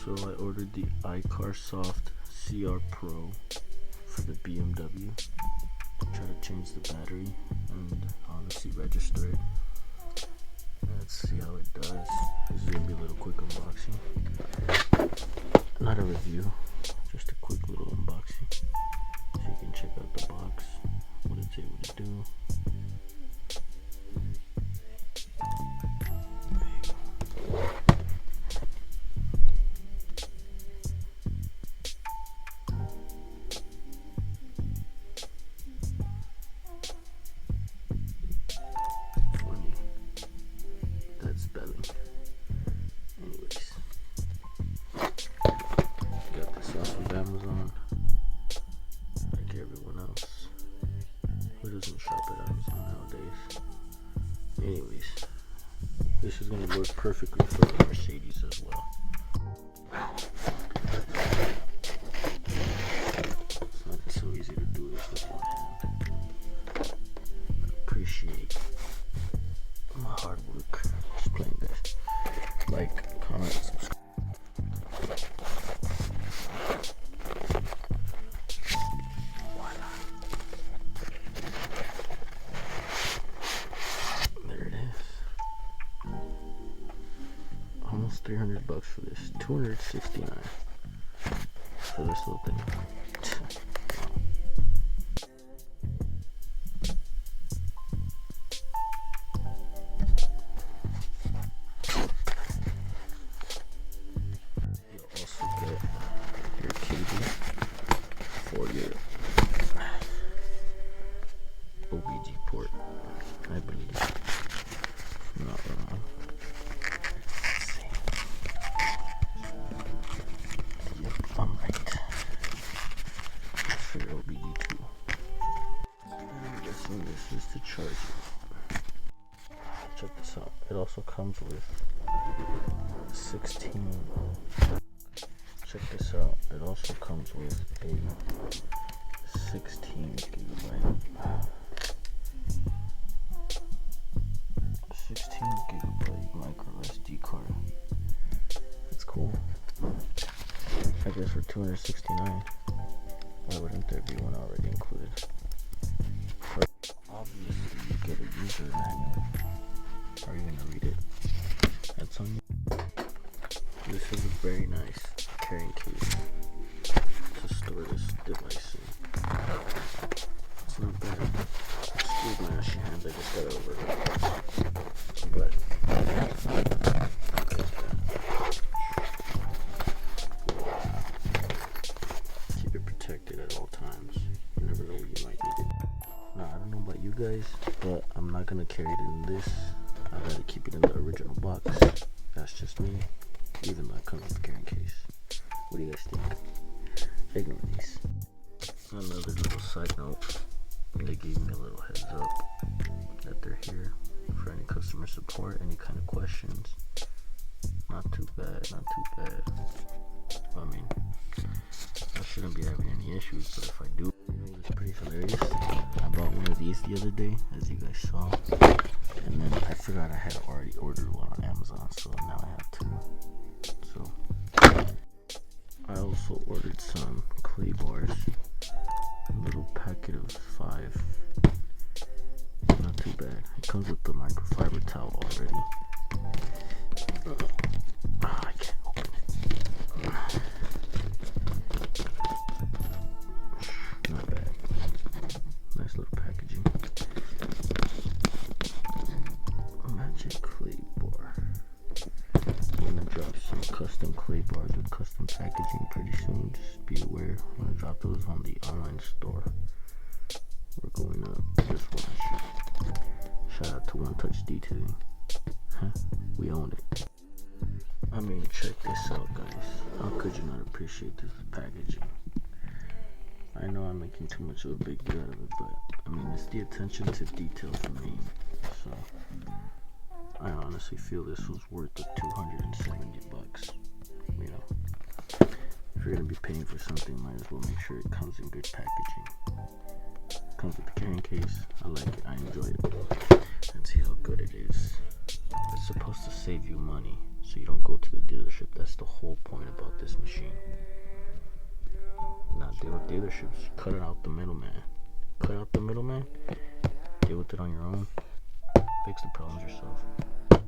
So I ordered the iCarsoft CR Pro for the BMW. Try to change the battery and obviously register it. Let's see how it does. This is gonna be a little quick unboxing. Not a review, just a quick little unboxing. So you can check out the box, what it's able to do. Spelling. Anyways, got this off of Amazon, like everyone else. Who doesn't shop at Amazon nowadays? Anyways, this is gonna work perfectly for the Mercedes as well. It's not so easy to do this with one hand. Appreciate my hard work. Just playing this. Like, comment, subscribe. There it is. Almost $300 for this. $269 for this little thing. For your OBG port, I believe. If I'm not wrong. Let's see. Yep, I'm right. It's for your OBG2. I'm guessing this is to charge it. Check this out. It also comes with 16. Check this out. It also comes with a 16 gigabyte micro SD card. That's cool. I guess for $269, why wouldn't there be one already included? But obviously, you get a user manual. Are you gonna read it? That's on you. This is a very nice carrying case to store this device in. It's not bad. Excuse my ashy hands, I just got over it. But keep it protected at all times. You never know when you might need it. Now, I don't know about you guys, but I'm not gonna carry it in this. I gotta keep it in the original box. That's just me. Even though it comes with a carrying case. What do you guys think? Ignore these. Another little side note. They gave me a little heads up that they're here for any customer support, any kind of questions. Not too bad, not too bad. I mean, I shouldn't be having any issues, but if I do, it's pretty hilarious. I bought one of these the other day, as you guys saw. And then I forgot I had already ordered one on Amazon, so now I have two. So I also ordered some clay bars, a little packet of 5. Not too bad. It comes with the microfiber towel already. I can't open it. Not bad. Nice little packaging. Magic clay bar. I'm gonna drop some custom clay bars with custom packaging pretty soon. Just be aware. I'm gonna drop those on the online store. We're going up. Just watch. Shout out to One Touch Detailing. We own it. I mean, check this out, guys. How could you not appreciate this packaging? I know I'm making too much of a big deal out of it, but I mean, it's the attention to detail for me. So I honestly feel this was worth the $270. You know, if you're gonna be paying for something, might as well make sure it comes in good packaging. Comes with the carrying case. I like it. I enjoy it. And see how good it is. It's supposed to save you money. so you don't go to the dealership. That's the whole point about this machine. Not deal with dealerships. Cut out the middleman. Cut out the middleman. Deal with it on your own. Fix the problems yourself.